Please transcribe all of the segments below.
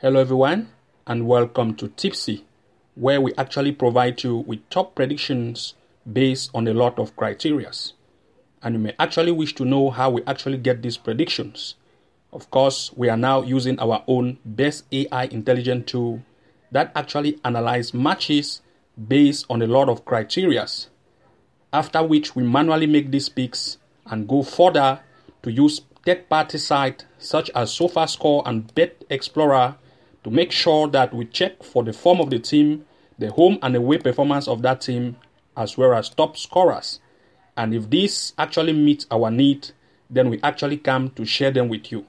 Hello everyone and welcome to Tipsy, where we actually provide you with top predictions based on a lot of criteria. And you may actually wish to know how we actually get these predictions. Of course, we are now using our own best AI intelligent tool that actually analyzes matches based on a lot of criteria. After which we manually make these picks and go further to use third-party sites such as SofaScore and Bet Explorer to make sure that we check for the form of the team, the home and away performance of that team, as well as top scorers. And if this actually meets our need, then we actually come to share them with you.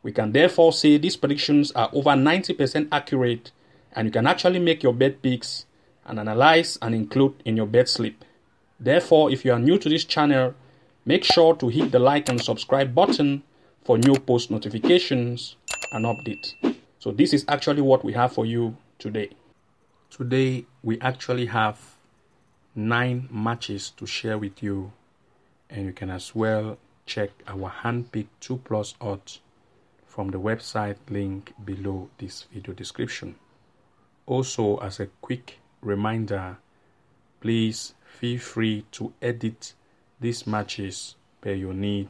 We can therefore say these predictions are over 90% accurate, and you can actually make your bet picks and analyze and include in your bet slip. Therefore, if you are new to this channel, make sure to hit the like and subscribe button for new post notifications and updates. So this is actually what we have for you today. Today, we actually have 9 matches to share with you, and you can as well check our handpicked 2+ odds from the website link below this video description. Also, as a quick reminder, please feel free to edit these matches per your need,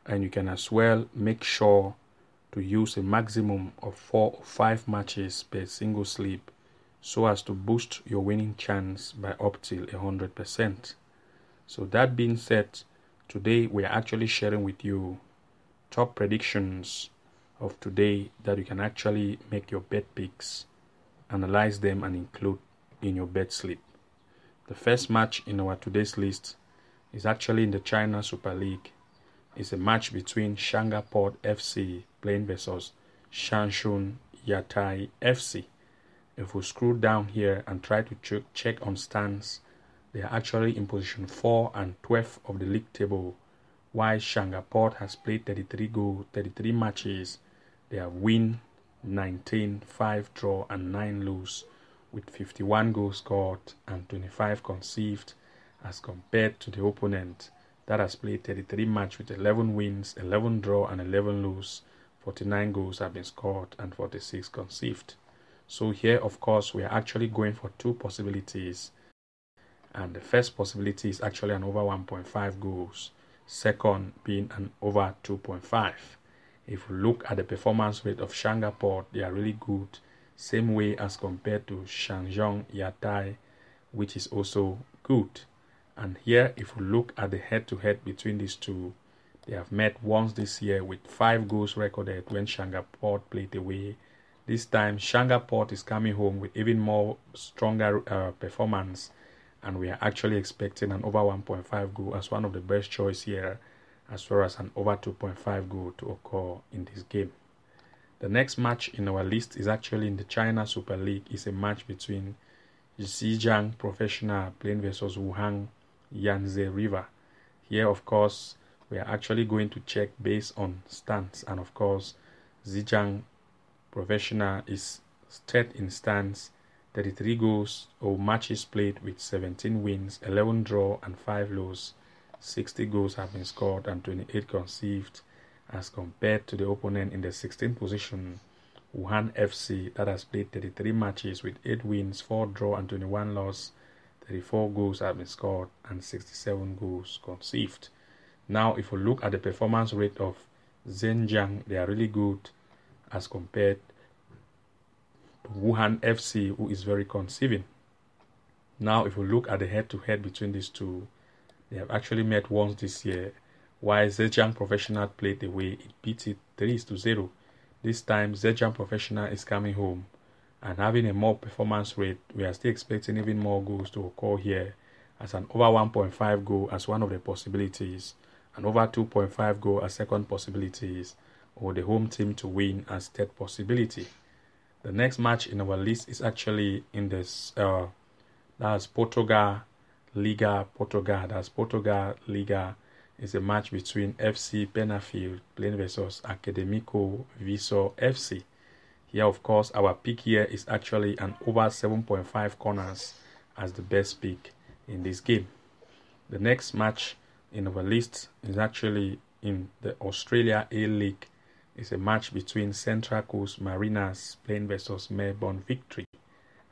and you can as well make sure to use a maximum of 4 or 5 matches per single slip so as to boost your winning chance by up till 100%. So that being said, today we are actually sharing with you top predictions of today that you can actually make your bet picks, analyze them and include in your bet slip. The first match in our today's list is actually in the China Super League. It's a match between Shangaport FC playing versus Shanshun Yatai FC. If we scroll down here and try to check on stands, they are actually in position 4 and 12 of the league table, while Shangaport has played 33 matches. They have win 19, 5 draw and 9 lose, with 51 goals scored and 25 conceived, as compared to the opponent that has played 33 matches with 11 wins, 11 draw and 11 lose. 49 goals have been scored and 46 conceived. So here, of course, we are actually going for 2 possibilities. And the first possibility is actually an over 1.5 goals. Second being an over 2.5. If we look at the performance rate of Shangaport, they are really good. Same way as compared to Shanzhong Yatai, which is also good. And here, if we look at the head-to-head between these two, they have met once this year with 5 goals recorded when Shangaport played away. This time, Shangaport is coming home with even more stronger performance, and we are actually expecting an over 1.5 goal as one of the best choice here, as well as an over 2.5 goal to occur in this game. The next match in our list is actually in the China Super League. It's a match between Zhejiang Professional playing versus Wuhan Yangtze River. Here, of course, we are actually going to check based on stats, and of course, Zhejiang Professional is third in stats, 33 goals or matches played with 17 wins, 11 draw and 5 losses. 60 goals have been scored and 28 conceived, as compared to the opponent in the 16th position, Wuhan FC, that has played 33 matches with 8 wins, 4 draw and 21 losses. 34 goals have been scored and 67 goals conceived. Now, if we look at the performance rate of Zhejiang, they are really good as compared to Wuhan FC, who is very conceiving. Now, if we look at the head-to-head between these two, they have actually met once this year. While Zhejiang Professional played away, it beat it 3-0. This time, Zhejiang Professional is coming home and having a more performance rate. We are still expecting even more goals to occur here, as an over 1.5 goal as one of the possibilities, and over 2.5 goal as second possibilities, or the home team to win as third possibility. The next match in our list is actually in this that's Portugal Liga. That's Portugal Liga is a match between FC Penafiel playing versus Academico Viseu FC. Here, of course, our pick here is actually an over 7.5 corners as the best pick in this game. The next match in our list is actually in the Australia A League is a match between Central Coast Mariners playing versus Melbourne Victory.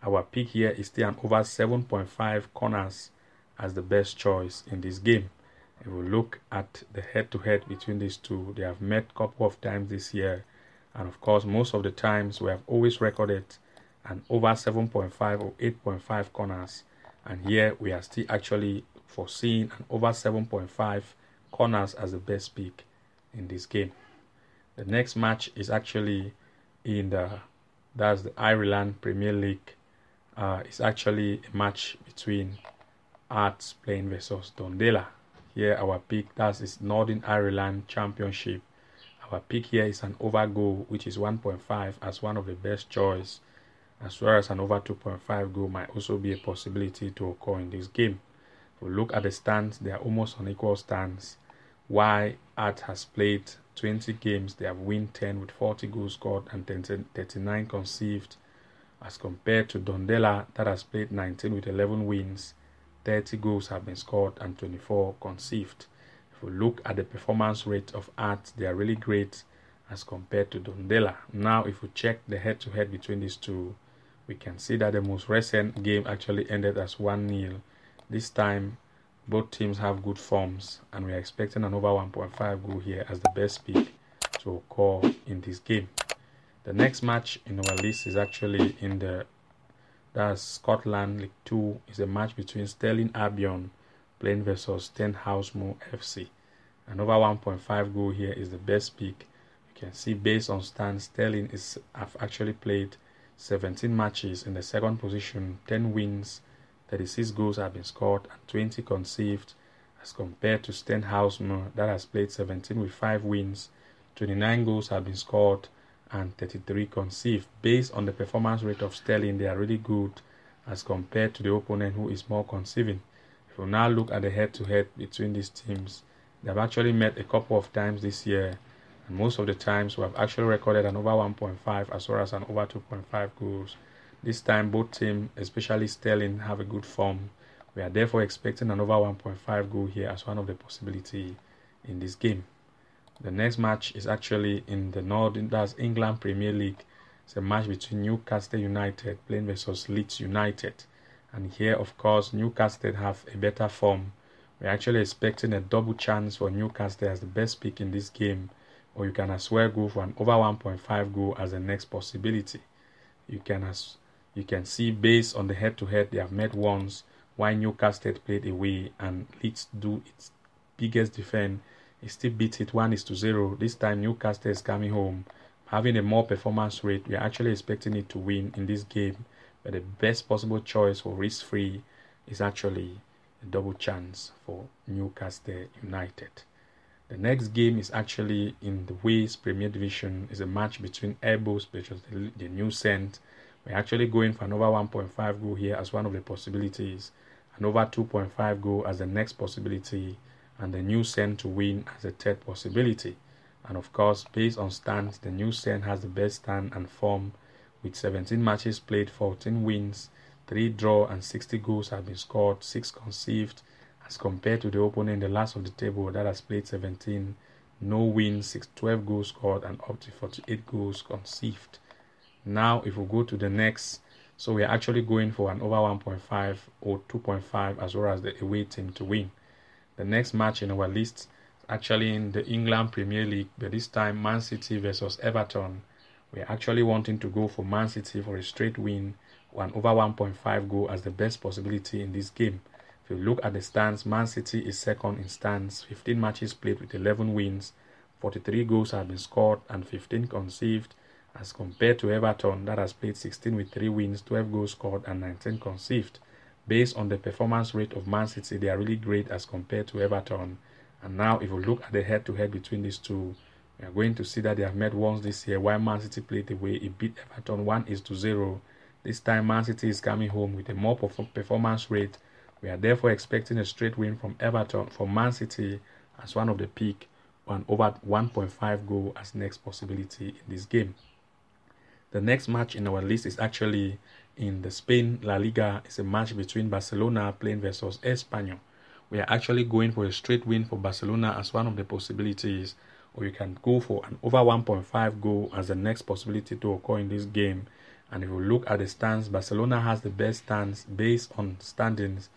Our pick here is still an over 7.5 corners as the best choice in this game. If we look at the head-to-head between these two, they have met a couple of times this year, and of course most of the times we have always recorded an over 7.5 or 8.5 corners, and here we are still actually foreseeing an over 7.5 corners as the best pick in this game. The next match is actually in that's the Ireland Premier League. It's actually a match between Hearts playing versus Dundela. Here our pick, that is Northern Ireland Championship. Our pick here is an over goal, which is 1.5 as one of the best choice, as well as an over 2.5 goal might also be a possibility to occur in this game. If we look at the stands, they are almost on equal stands. While Hearts has played 20 games, they have won 10 with 40 goals scored and 39 conceived, as compared to Dundela that has played 19 with 11 wins, 30 goals have been scored and 24 conceived. If we look at the performance rate of Hearts, they are really great as compared to Dundela. Now if we check the head-to-head between these two, we can see that the most recent game actually ended as 1-0. This time both teams have good forms, and we are expecting an over 1.5 goal here as the best pick to occur in this game. The next match in our list is actually in that's Scotland League 2. Is a match between Stirling Albion playing versus Stenhousemoor FC. An over 1.5 goal here is the best pick. You can see based on stands, Stirling have actually played 17 matches in the second position, 10 wins, 36 goals have been scored and 20 conceived, as compared to Stenhousemoor that has played 17 with 5 wins, 29 goals have been scored and 33 conceived. Based on the performance rate of Stirling, they are really good as compared to the opponent who is more conceiving. If we now look at the head-to-head between these teams, they have actually met a couple of times this year, and most of the times we have actually recorded an over 1.5 as well as an over 2.5 goals. This time both teams, especially Stirling, have a good form. We are therefore expecting an over 1.5 goal here as one of the possibilities in this game. The next match is actually in the Northern, that's England Premier League. It's a match between Newcastle United playing versus Leeds United. And here, of course, Newcastle have a better form. We're actually expecting a double chance for Newcastle as the best pick in this game. Or you can as well go for an over 1.5 goal as the next possibility. You can see based on the head-to-head, they have met once, while Newcastle played away and Leeds do its biggest defense. It still beat it 1-0. This time Newcastle is coming home, having a more performance rate. We are actually expecting it to win in this game, but the best possible choice for risk-free is actually a double chance for Newcastle United. The next game is actually in the Wales Premier Division. It's a match between Airbus versus the New Saint. We're actually going for an over 1.5 goal here as one of the possibilities, an over 2.5 goal as the next possibility, and the New Saint to win as the third possibility. And of course, based on stands, the New Saint has the best stand and form with 17 matches played, 14 wins, 3 draw and 60 goals have been scored, 6 conceived, as compared to the opponent in the last of the table that has played 17, no wins, 12 goals scored and up to 48 goals conceived. Now if we go to the next, so we are actually going for an over 1.5 or 2.5 as well as the away team to win. The next match in our list is actually in the England Premier League, but this time Man City versus Everton. We are actually wanting to go for Man City for a straight win or an over 1.5 goal as the best possibility in this game. If you look at the stands, Man City is second in stands, 15 matches played with 11 wins, 43 goals have been scored and 15 conceived, as compared to Everton that has played 16 with 3 wins, 12 goals scored and 19 conceived. Based on the performance rate of Man City, they are really great as compared to Everton. And now if we look at the head-to-head between these two, we are going to see that they have met once this year. While Man City played away, it beat Everton 1-0. This time Man City is coming home with a more performance rate. We are therefore expecting a straight win from Everton for Man City as one of the pick, and over 1.5 goal as next possibility in this game. The next match in our list is actually in the Spain La Liga. It's a match between Barcelona playing versus Espanyol. We are actually going for a straight win for Barcelona as one of the possibilities, or you can go for an over 1.5 goal as the next possibility to occur in this game. And if you look at the stands, Barcelona has the best stands based on standings.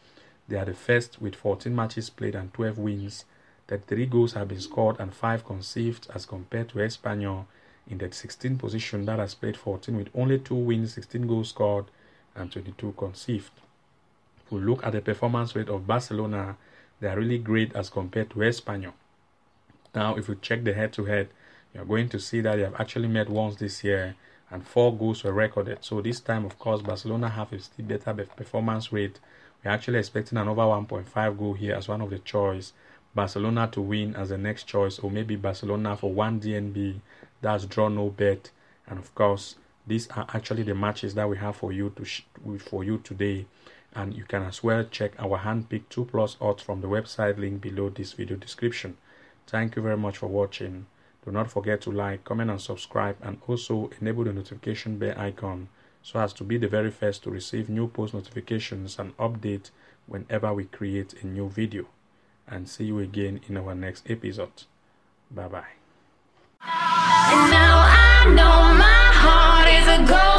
They are the first with 14 matches played and 12 wins. 33 goals have been scored and 5 conceived, as compared to Espanyol in the 16th position that has played 14 with only 2 wins, 16 goals scored and 22 conceived. If we look at the performance rate of Barcelona, they are really great as compared to Espanyol. Now, if you check the head-to-head, you're going to see that they have actually met once this year and 4 goals were recorded. So this time, of course, Barcelona have a still better performance rate. We're actually expecting an over 1.5 goal here as one of the choice. Barcelona to win as the next choice, or maybe Barcelona for 1 DNB. That's draw no bet. And of course, these are actually the matches that we have for you today. And you can as well check our handpicked 2+ odds from the website link below this video description. Thank you very much for watching. Do not forget to like, comment and subscribe, and also enable the notification bell icon so as to be the very first to receive new post notifications and updates whenever we create a new video. And see you again in our next episode. Bye bye. And now I know my heart is a gold.